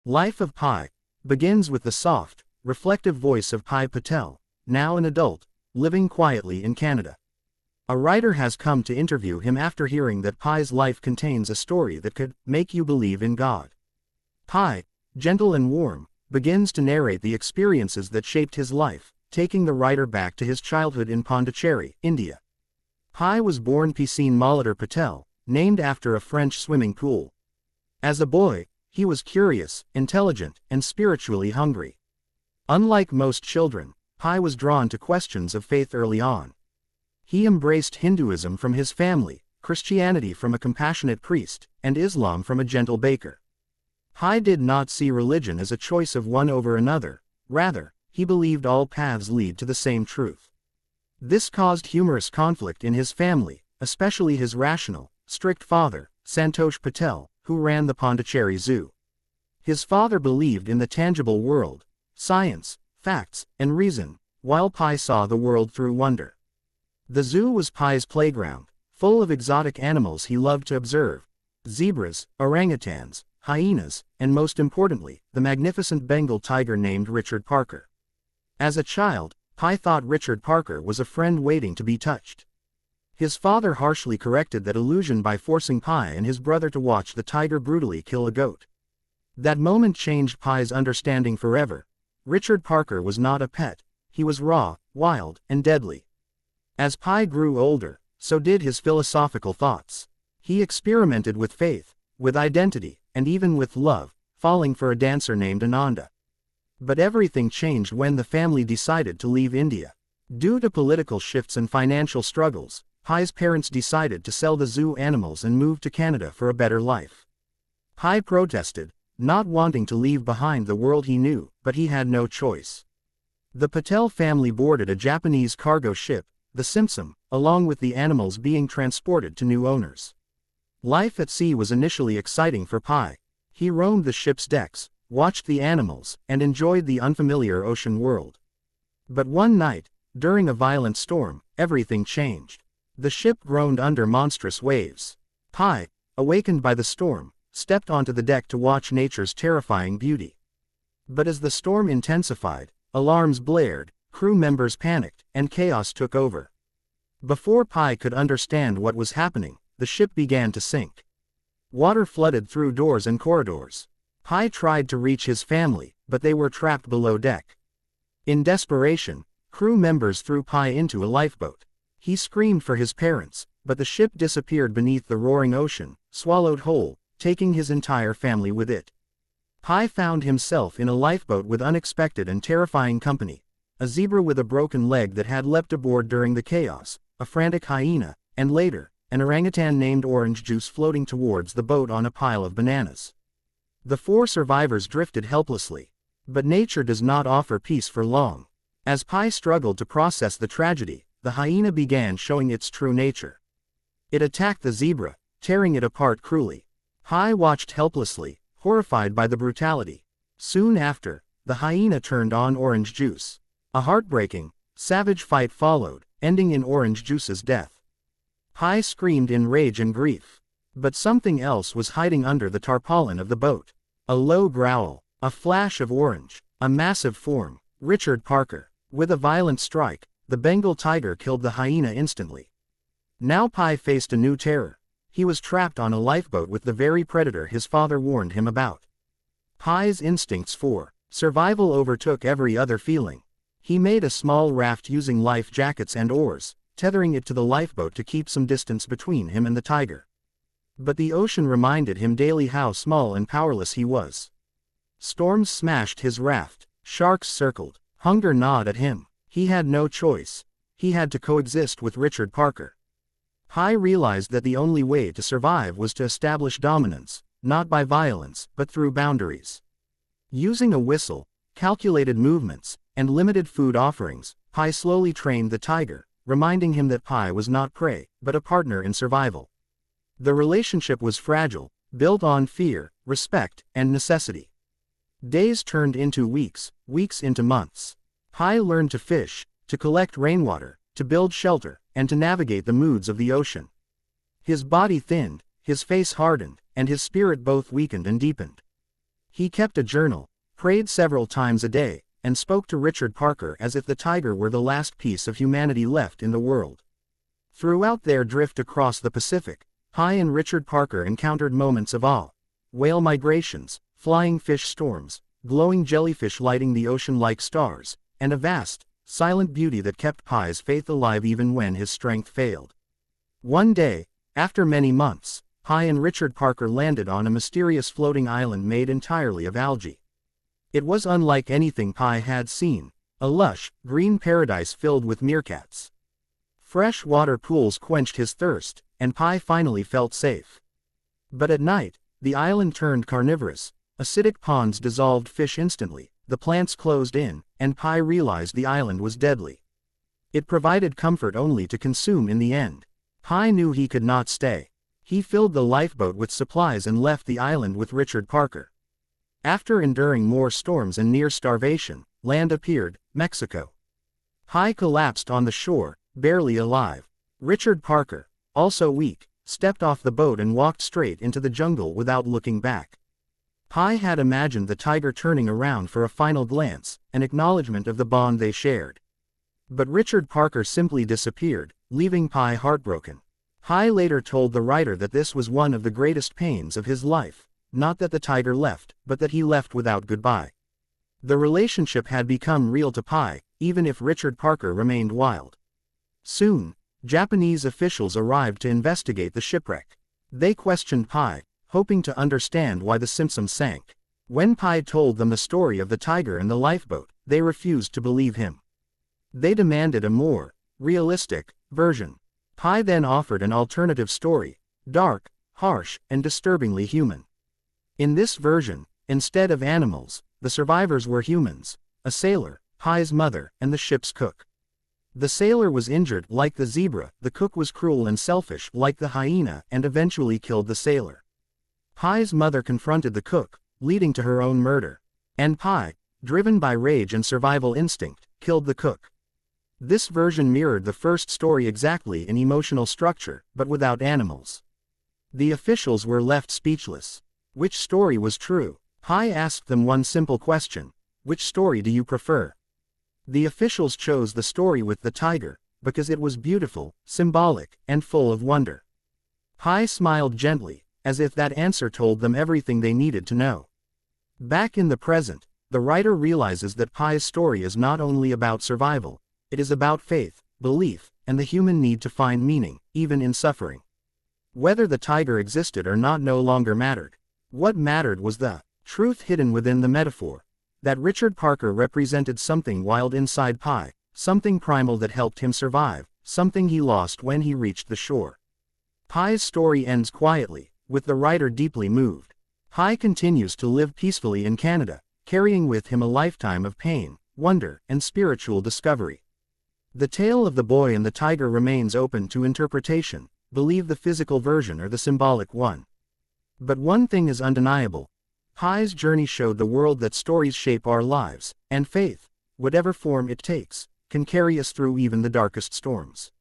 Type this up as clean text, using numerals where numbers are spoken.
Life of Pi begins with the soft, reflective voice of Pi Patel, now an adult, living quietly in Canada. A writer has come to interview him after hearing that Pi's life contains a story that could make you believe in God. Pi, gentle and warm, begins to narrate the experiences that shaped his life, taking the writer back to his childhood in Pondicherry, India. Pi was born Piscine Molitor Patel, named after a French swimming pool. As a boy, he was curious, intelligent, and spiritually hungry. Unlike most children, Pi was drawn to questions of faith early on. He embraced Hinduism from his family, Christianity from a compassionate priest, and Islam from a gentle baker. Pi did not see religion as a choice of one over another, rather, he believed all paths lead to the same truth. This caused humorous conflict in his family, especially his rational, strict father, Santosh Patel, who ran the Pondicherry Zoo. His father believed in the tangible world, science, facts, and reason, while Pi saw the world through wonder. The zoo was Pi's playground, full of exotic animals he loved to observe: zebras, orangutans, hyenas, and most importantly, the magnificent Bengal tiger named Richard Parker. As a child, Pi thought Richard Parker was a friend waiting to be touched. His father harshly corrected that illusion by forcing Pi and his brother to watch the tiger brutally kill a goat. That moment changed Pi's understanding forever. Richard Parker was not a pet, he was raw, wild, and deadly. As Pi grew older, so did his philosophical thoughts. He experimented with faith, with identity, and even with love, falling for a dancer named Ananda. But everything changed when the family decided to leave India. Due to political shifts and financial struggles, Pi's parents decided to sell the zoo animals and move to Canada for a better life. Pi protested, not wanting to leave behind the world he knew, but he had no choice. The Patel family boarded a Japanese cargo ship, the Simpson, along with the animals being transported to new owners. Life at sea was initially exciting for Pi. He roamed the ship's decks, watched the animals, and enjoyed the unfamiliar ocean world. But one night, during a violent storm, everything changed. The ship groaned under monstrous waves. Pi, awakened by the storm, stepped onto the deck to watch nature's terrifying beauty. But as the storm intensified, alarms blared, crew members panicked, and chaos took over. Before Pi could understand what was happening, the ship began to sink. Water flooded through doors and corridors. Pi tried to reach his family, but they were trapped below deck. In desperation, crew members threw Pi into a lifeboat. He screamed for his parents, but the ship disappeared beneath the roaring ocean, swallowed whole, taking his entire family with it. Pi found himself in a lifeboat with unexpected and terrifying company: a zebra with a broken leg that had leapt aboard during the chaos, a frantic hyena, and later, an orangutan named Orange Juice floating towards the boat on a pile of bananas. The 4 survivors drifted helplessly. But nature does not offer peace for long. As Pi struggled to process the tragedy, the hyena began showing its true nature. It attacked the zebra, tearing it apart cruelly. Pi watched helplessly, horrified by the brutality. Soon after, the hyena turned on Orange Juice. A heartbreaking, savage fight followed, ending in Orange Juice's death. Pi screamed in rage and grief. But something else was hiding under the tarpaulin of the boat. A low growl, a flash of orange, a massive form: Richard Parker. With a violent strike, the Bengal tiger killed the hyena instantly. Now Pi faced a new terror. He was trapped on a lifeboat with the very predator his father warned him about. Pi's instincts for survival overtook every other feeling. He made a small raft using life jackets and oars, tethering it to the lifeboat to keep some distance between him and the tiger. But the ocean reminded him daily how small and powerless he was. Storms smashed his raft, sharks circled, hunger gnawed at him. He had no choice. He had to coexist with Richard Parker. Pi realized that the only way to survive was to establish dominance, not by violence, but through boundaries. Using a whistle, calculated movements, and limited food offerings, Pi slowly trained the tiger, reminding him that Pi was not prey, but a partner in survival. The relationship was fragile, built on fear, respect, and necessity. Days turned into weeks, weeks into months. Pi learned to fish, to collect rainwater, to build shelter, and to navigate the moods of the ocean. His body thinned, his face hardened, and his spirit both weakened and deepened. He kept a journal, prayed several times a day, and spoke to Richard Parker as if the tiger were the last piece of humanity left in the world. Throughout their drift across the Pacific, Pi and Richard Parker encountered moments of awe. Whale migrations, flying fish storms, glowing jellyfish lighting the ocean like stars, and a vast, silent beauty that kept Pi's faith alive even when his strength failed. One day, after many months, Pi and Richard Parker landed on a mysterious floating island made entirely of algae. It was unlike anything Pi had seen, a lush, green paradise filled with meerkats. Fresh water pools quenched his thirst, and Pi finally felt safe. But at night, the island turned carnivorous. Acidic ponds dissolved fish instantly, the plants closed in, and Pi realized the island was deadly. It provided comfort only to consume in the end. Pi knew he could not stay. He filled the lifeboat with supplies and left the island with Richard Parker. After enduring more storms and near starvation, land appeared, Mexico. Pi collapsed on the shore, barely alive. Richard Parker, also weak, stepped off the boat and walked straight into the jungle without looking back. Pi had imagined the tiger turning around for a final glance, an acknowledgement of the bond they shared. But Richard Parker simply disappeared, leaving Pi heartbroken. Pi later told the writer that this was one of the greatest pains of his life, not that the tiger left, but that he left without goodbye. The relationship had become real to Pi, even if Richard Parker remained wild. Soon, Japanese officials arrived to investigate the shipwreck. They questioned Pi, hoping to understand why the Simpson sank. When Pi told them the story of the tiger and the lifeboat, they refused to believe him. They demanded a more realistic version. Pi then offered an alternative story, dark, harsh, and disturbingly human. In this version, instead of animals, the survivors were humans, a sailor, Pi's mother, and the ship's cook. The sailor was injured like the zebra, the cook was cruel and selfish like the hyena and eventually killed the sailor. Pi's mother confronted the cook, leading to her own murder. And Pi, driven by rage and survival instinct, killed the cook. This version mirrored the first story exactly in emotional structure, but without animals. The officials were left speechless. Which story was true? Pi asked them one simple question: which story do you prefer? The officials chose the story with the tiger, because it was beautiful, symbolic, and full of wonder. Pi smiled gently, as if that answer told them everything they needed to know. Back in the present, the writer realizes that Pi's story is not only about survival, it is about faith, belief, and the human need to find meaning, even in suffering. Whether the tiger existed or not no longer mattered. What mattered was the truth hidden within the metaphor. That Richard Parker represented something wild inside Pi, something primal that helped him survive, something he lost when he reached the shore. Pi's story ends quietly, with the writer deeply moved. Pi continues to live peacefully in Canada, carrying with him a lifetime of pain, wonder, and spiritual discovery. The tale of the boy and the tiger remains open to interpretation, believe the physical version or the symbolic one. But one thing is undeniable. Pi's journey showed the world that stories shape our lives, and faith, whatever form it takes, can carry us through even the darkest storms.